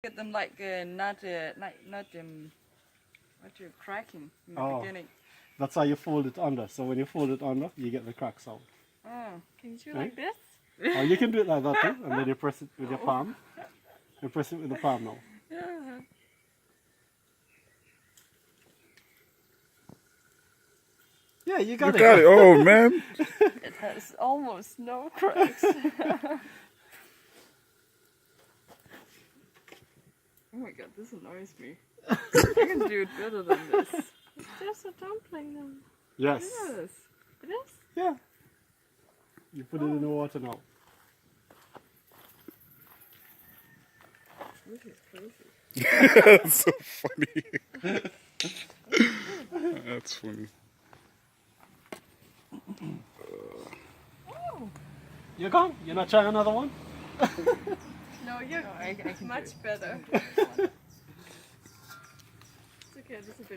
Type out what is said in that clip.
Get them like not what you're cracking in the beginning. That's how you fold it under. So when you fold it under, you get the cracks out. Oh, Can you do Right? like this? Or you can do it like that too, and then you press it with your palm. You press it with the palm now. yeah. Yeah, you You got got it. Oh, man. It has almost no cracks. Oh my god, this annoys me. I can do it better than this. It's just a dumpling then. Yes. Yes. It is? Yeah. You put it in the water now. This is crazy. That's so funny. That's funny. You're gone? You're not trying another one? No, you're I can do much it. better. I can do this one. It's okay, this is a bit